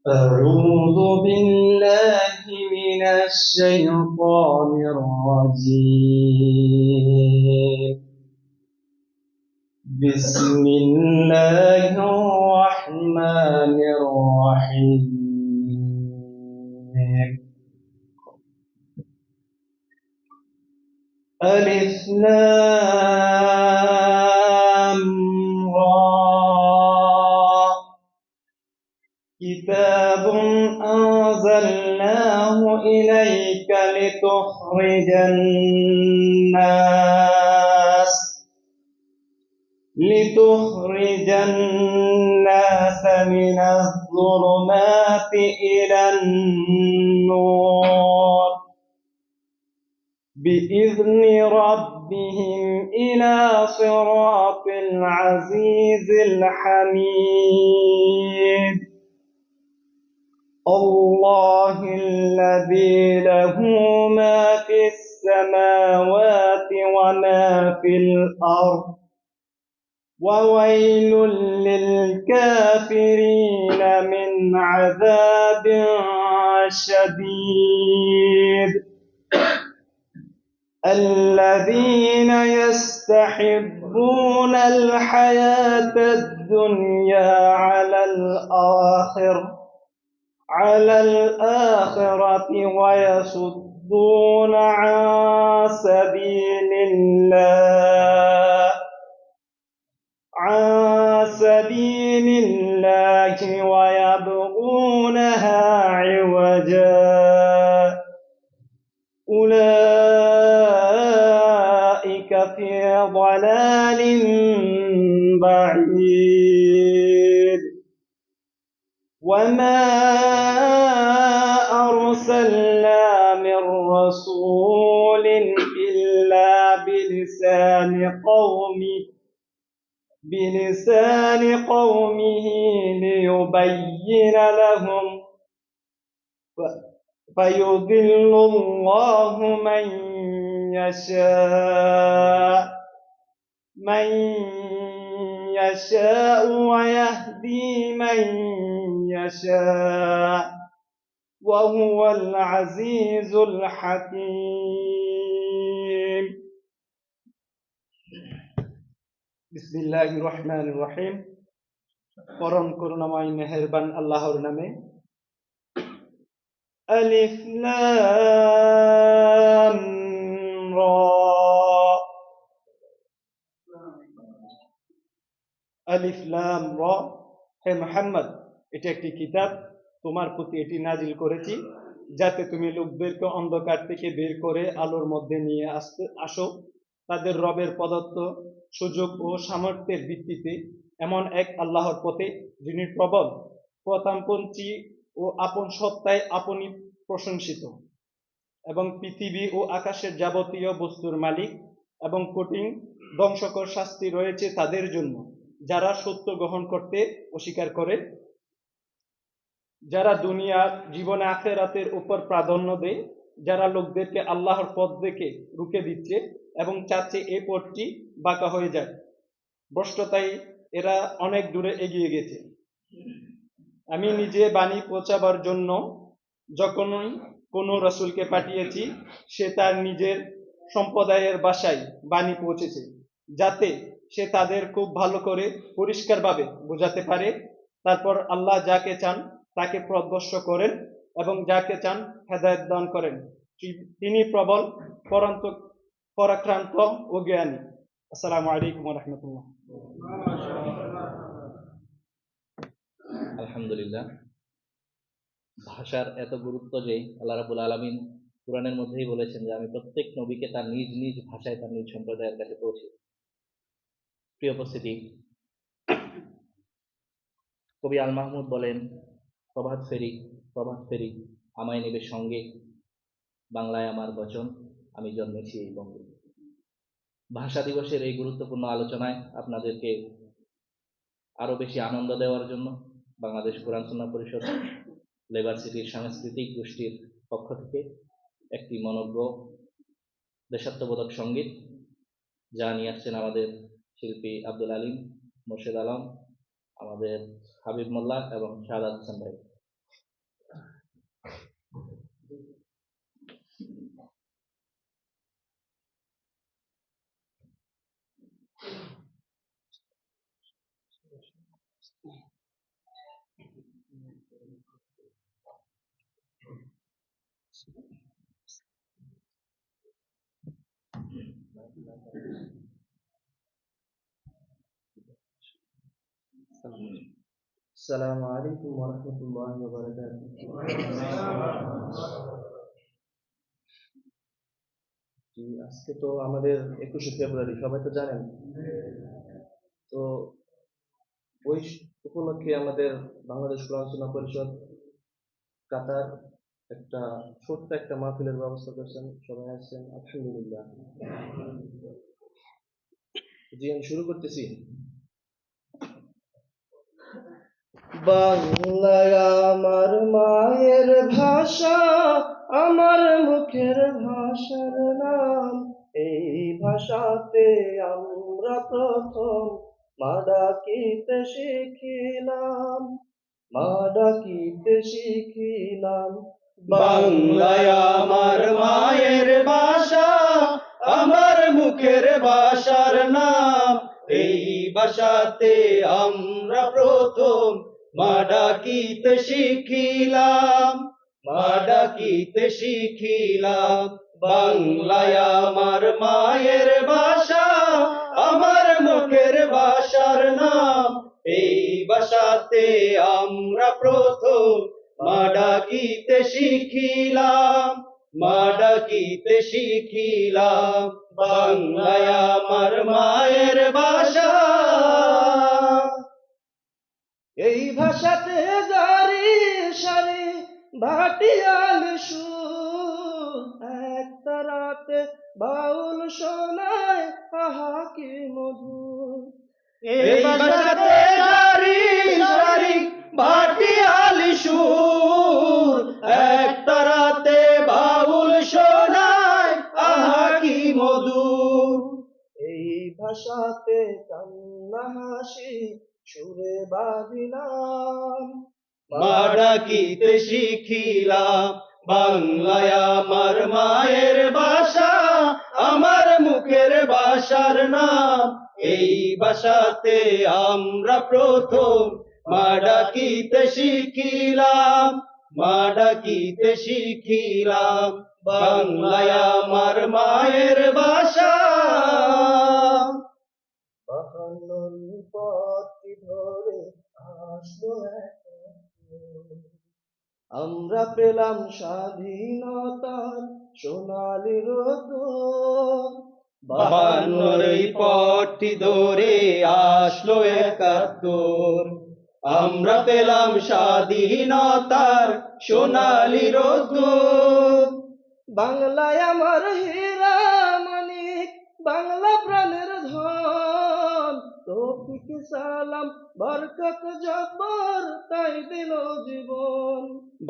أعوذ بالله من الشيطان الرجيم. بسم الله الرحمن الرحيم. ألف لام را كتاب أنزلناه إليك لتخرج الناس من الظلمات إلى النور بإذن ربهم إلى صراط العزيز الحميد. الله الذي له ما في السماوات وما في الأرض وويل للكافرين من عذاب شديد. الذين يستحبون الحياة الدنيا على الآخرة ويصدون عن سبيل الله ويبغونها عوجا أولئك في ضلال بعيد. وما أرسلنا من رسول إلا بلسان قومه ليبين لهم فيضل الله من يشاء ويهدي من يشاء وهو العزيز الحكيم. বিসমিল্লাহির রহমানির রহিম। পরম করুণাময় মেহেরবান আল্লাহর নামে। আলিফ লাম রা। আলিফ লাম রা। হে মুহাম্মদ, এটি একটি কিতাব, তোমার প্রতি এটি নাজিল করেছি যাতে তুমি লোকদেরকে অন্ধকার থেকে বের করে আলোর মধ্যে নিয়ে আসো, তাদের রবের প্রদত্ত সুযোগ ও সামর্থ্যের ভিত্তিতে এমন এক আল্লাহর পথে যিনি প্রবল, প্রতাপঞ্চী ও আপন সত্তায় আপনি প্রশংসিত, এবং পৃথিবী ও আকাশের যাবতীয় বস্তুর মালিক, এবং কঠিন ধ্বংসকর শাস্তি রয়েছে তাদের জন্য যারা সত্য গ্রহণ করতে অস্বীকার করে, যারা দুনিয়ার জীবনে আখিরাতের উপর প্রাধান্য দেয়, যারা লোকদেরকে আল্লাহর পথ থেকে রুখে দিচ্ছে এবং চাচ্ছে এই পথটি বাঁকা হয়ে যায়। ভ্রষ্টতায় এরা অনেক দূরে এগিয়ে গেছে। আমি নিজে বাণী পৌঁছাবার জন্য যখনই কোনো রাসূলকে পাঠিয়েছি, সে তার নিজের সম্প্রদায়ের বাসায় বাণী পৌঁছেছে, যাতে সে তাদের খুব ভালো করে পরিষ্কারভাবে বোঝাতে পারে। তারপর আল্লাহ যাকে চান তাকে পথভ্রষ্ট করেন এবং যাকে চান হেদায়েত দান করেন। তিনি প্রবল, পরাক্রান্ত ও জ্ঞানী। আসসালামু আলাইকুম ওয়া রাহমাতুল্লাহ। আলহামদুলিল্লাহ। ভাষার এত গুরুত্ব যে আল্লাহ রাব্বুল আলামিন কুরআনের মধ্যেই বলেছেন যে আমি প্রত্যেক নবীকে তার নিজ নিজ ভাষায় তার নিজ সম্প্রদায়ের কাছে পৌঁছে। প্রিয় উপস্থিতি, কবি আল মাহমুদ বলেন, প্রভাত ফেরি আমায় নেবে সঙ্গে, বাংলায় আমার বচন, আমি জন্মেছি এই বঙ্গে। ভাষা দিবসের এই গুরুত্বপূর্ণ আলোচনায় আপনাদেরকে আরো বেশি আনন্দ দেওয়ার জন্য বাংলাদেশ কোরআন সুন্নাহ পরিষদ লেবার সিটির সাংস্কৃতিক গোষ্ঠীর পক্ষ থেকে একটি মনোজ্ঞ দেশাত্মবোধক সঙ্গীত যা নিয়ে আসছেন আমাদের শিল্পী আব্দুল আলিম, মোর্শেদ আলম, আমাদের হাবিব মোল্লা এবং শাহাদাত হোসেন ভাই। আসসালামু আলাইকুম ওয়া রাহমাতুল্লাহি ওয়া বারাকাতুহু। জি, আজকে তো আমাদের 21শে ফেব্রুয়ারি, সবাই তো জানেন। তো ওই উপলক্ষে আমাদের বাংলাদেশ কোরআন সুন্নাহ পরিষদ কাতার একটা ছোট্ট একটা মাহফিলের ব্যবস্থা করেছেন, সবাই আসছেন, আলহামদুলিল্লাহ। জি, আমি শুরু করতেছি। বাংলায় আমার মায়ের ভাষা, আমার মুখের ভাষার নাম। এই ভাষাতে আমরা প্রথম মা ডাকিতে শিখিলাম, মা ডাকিতে শিখিলাম। বাংলায় আমার মায়ের ভাষা, আমার মুখের ভাষার নাম। এই ভাষাতে আমরা প্রথম মা ডাকিতে শিখিলাম, মা ডাকিতে শিখিলাম। বাংলায় আমার মায়ের ভাষা, আমার মুখের ভাষার নাম। এই ভাষাতে আমরা প্রথম মা ডাকিতে শিখিলাম, মা ডাকিতে শিখিলাম। বাংলায় আমার মায়ের ভাষা। এই ভাষাতে জারি সারি ভাটিয়াল সুর, এক তারাতে বাউল শোনায় আহা কি মধুর। এই ভাষাতে সারি সারি ভাটিয়ালি সুর, এক তারাতে বাউল শোনায় আহা কি মধুর। এই ভাষাতে কান্না হাসি সুরে বাঁধিলাম, মা ডাকিতে শিখিলাম। বাংলায় আমার মায়ের ভাষা, আমার মুখের ভাষার নাম। এই ভাষাতে আমরা প্রথম মা ডাকিতে শিখিলাম, মা ডাকিতে শিখিলাম। বাংলায় আমার মায়ের ভাষা। বাহান্নর পথটি ধরে আসলো এক রাত। আমরা পেলাম স্বাধীনতার সোনালি রোদ। বাহান্নর এই পথটি ধরে আসলো 71। আমরা পেলাম স্বাধীনতার সোনালি রোদ্দুর। বাংলায় আমার হীরা মানিক, বাংলা প্রাণের ধন। তৌফিক সালাম বরকত জব্বর তাই দিল জীবন।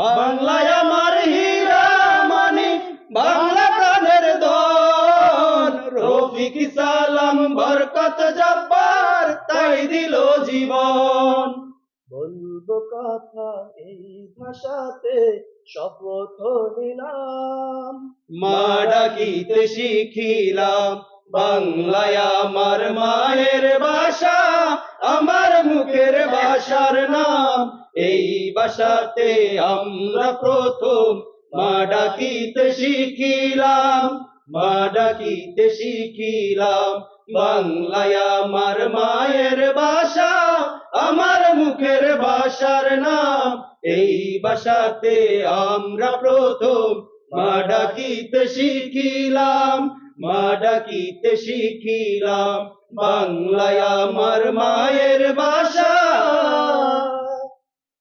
বাংলায় আমার হীরা মানিক, বাংলা প্রাণের ধন। রফিক সালাম বরকত জব্বার তাই দিল জীবন। বলবো কথা এই ভাষাতে শপথ নিলাম, মা ডাকিতে শিখিলাম। বাংলায় আমার মায়ের ভাষা, আমার মুখের ভাষার নাম। এই ভাষাতে আমরা প্রথম মা ডাকিতে শিখিলাম, মা ডাকিতে শিখিলাম। বাংলায় আমার মায়ের ভাষা, আমার মুখের ভাষার নাম। এই ভাষাতে আমরা প্রথম মা ডাকিতে শিখিলাম, মা ডাকিতে শিখিলাম। বাংলায় আমার মায়ের ভাষা।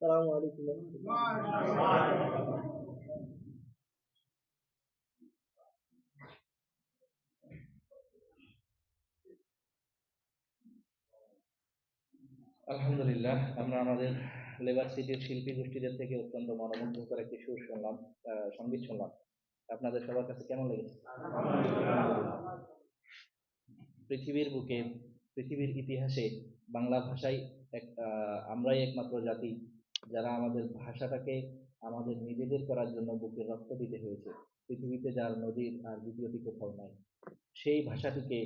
আসসালামু আলাইকুম ওয়া রাহমাতুল্লাহ। আলহামদুলিল্লাহ, আমরা আমাদের লেবার সিটির শিল্পী গোষ্ঠীদের থেকে অত্যন্ত মনোমুগ্ধকর একটি সুর শুনলাম, সঙ্গীত শুনলাম। আপনাদের সবার কাছে কেমন লেগেছে? পৃথিবীর বুকে, পৃথিবীর ইতিহাসে বাংলা ভাষায় আমরাই একমাত্র জাতি যারা আমাদের ভাষাটাকে আমাদের নিজেদের করার জন্য বুকের রক্ত দিতে হয়েছে। পৃথিবীতে যার নদীর আর দ্বিতীয়টি কোথাও নাই। সেই ভাষাটিকে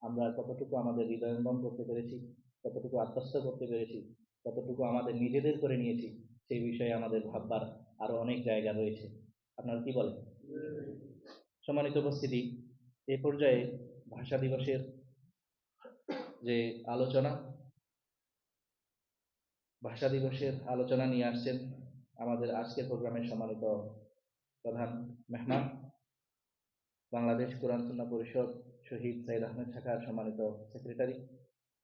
আমরা কতটুকু আমাদের হৃদয়ঙ্গম করতে পেরেছি, কতটুকু আত্মস্থ করতে পেরেছি, কতটুকু আমাদের নিজেদের করে নিয়েছি, সেই বিষয়ে আমাদের ভাববার আরো অনেক জায়গা রয়েছে। আপনারা কি বলেন? সম্মানিত উপস্থিতি, এ পর্যায়ে ভাষা দিবসের যে আলোচনা নিয়ে আসছেন আমাদের আজকের প্রোগ্রামের সম্মানিত প্রধান মেহমান, বাংলাদেশ কোরআন সুন্নাহ পরিষদ শহীদ সাইদ আহমেদ শাখার সম্মানিত সেক্রেটারি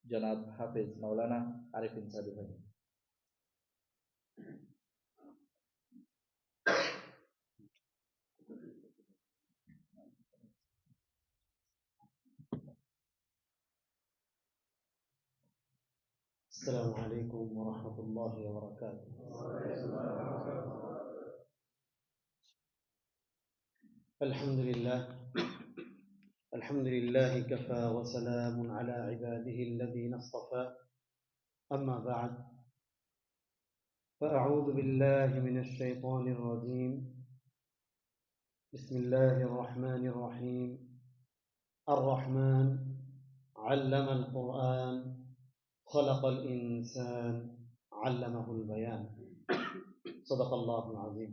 জনাব হাফেজ মাওলানা আরিফিন সাদী ভাই। السلام عليكم ورحمة الله وبركاته. الحمد لله كفى وسلام على عباده الذين اصطفى. أما بعد، فأعوذ بالله من الشيطان الرجيم. بسم الله الرحمن الرحيم. الرحمن علم القرآن خلق الإنسان علمه البيان. صدق الله العظيم.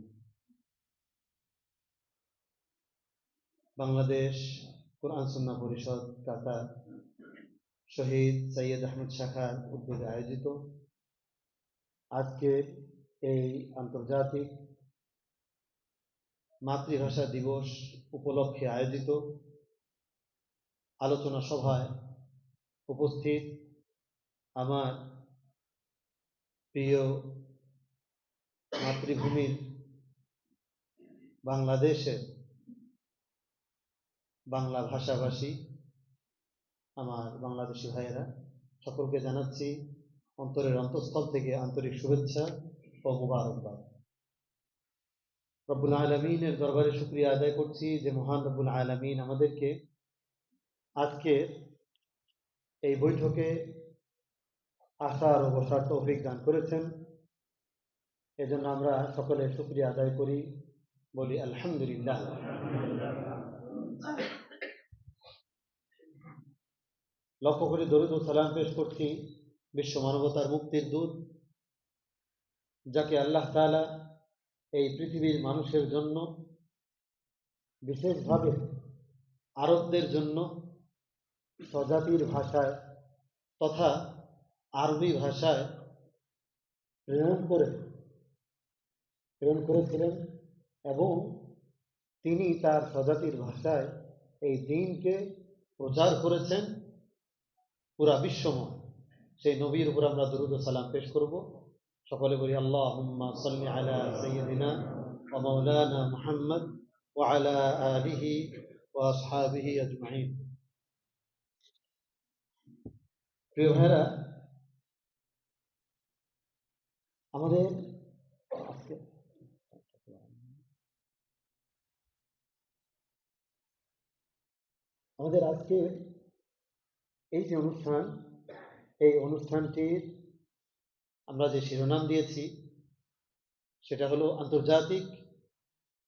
বাংলাদেশ কোরআন সুন্নাহ পরিষদ কাতার শহীদ সৈয়দ আহমেদ শাখার উদ্যোগে আয়োজিত আজকে এই আন্তর্জাতিক মাতৃভাষা দিবস উপলক্ষে আয়োজিত আলোচনা সভায় উপস্থিত আমার প্রিয় মাতৃভূমির বাংলাদেশের বাংলা ভাষাভাষী আমার বাংলাদেশি ভাইয়েরা, সকলকে জানাচ্ছি অন্তরের অন্তঃস্থল থেকে আন্তরিক শুভেচ্ছা ও মুবারকবাদ। রব্বুল আলামিনের দরবারে শুকরিয়া আদায় করছি যে মহান রব্বুল আলামিন আমাদেরকে আজকে এই বৈঠকে আসার ও বসার তৌফিক দান করেছেন। এজন্য আমরা সকলে শুকরিয়া আদায় করি, বলি আলহামদুলিল্লাহ। লক্ষ্য করে দরুদ ও সালাম পেশ করছি বিশ্ব মানবতার মুক্তির দূত, যাকে আল্লাহ তাআলা এই পৃথিবীর মানুষের জন্য, বিশেষভাবে আরবদের জন্য স্বজাতির ভাষায় তথা আরবি ভাষায় প্রেরণ করেছিলেন এবং তিনি তার স্বজাতির ভাষায় এই দ্বীনকে প্রচার করেছেন পুরা বিশ্বময়। সেই নবীর উপর আমরা দরুদ ও সালাম পেশ করব। সকলে বলি আল্লাহুম্মা সাল্লি আলা সাইয়্যিদিনা ওয়া মাওলানা মুহাম্মদ ওয়া আলা আলিহি ওয়া আসহাবিহি আজমাইন। প্রিয় ভাইরা, আমাদের আজকে এই যে অনুষ্ঠান, এই অনুষ্ঠানটির আমরা যে শিরোনাম দিয়েছি সেটা হলো আন্তর্জাতিক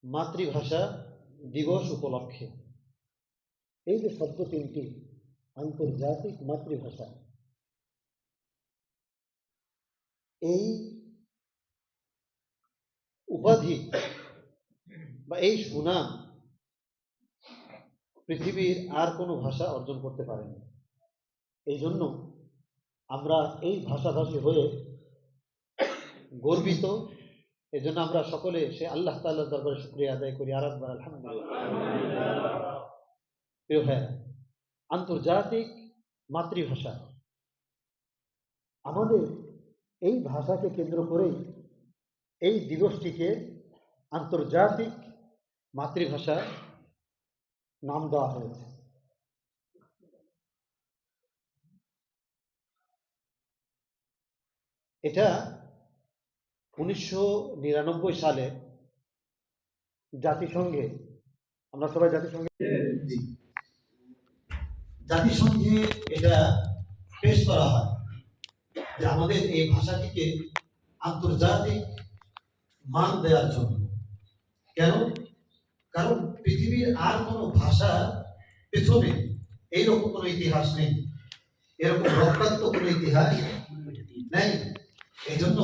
মাতৃভাষা দিবস উপলক্ষে। এই যে শব্দ তিনটি, আন্তর্জাতিক মাতৃভাষা, এই উপাধি বা এই সুনাম পৃথিবীর আর কোনো ভাষা অর্জন করতে পারেনি। এই জন্য আমরা এই ভাষাভাষী হয়ে গর্বিত। এই জন্য আমরা সকলে সে আল্লাহ তাআলার দরবারে শুকরিয়া আদায় করি আর একবার আলহামদুলিল্লাহ। প্রিয় ভাই, আন্তর্জাতিক মাতৃভাষা, আমাদের এই ভাষাকে কেন্দ্র করেই এই দিবসটিকে আন্তর্জাতিক মাতৃভাষা নাম দেওয়া হয়েছে। এটা 1999 সালে জাতিসংঘে, আমরা সবাই জাতিসংঘে এটা পেশ করা হয় যে আমাদের এই ভাষাটিকে আন্তর্জাতিক মান দেওয়ার জন্য। কেন? কারণ পৃথিবীর আর কোনো ভাষা পেছনে এইরকম কোনো ইতিহাস নেই, এরকম রক্তাক্ত কোনো ইতিহাস নেই। এই জন্য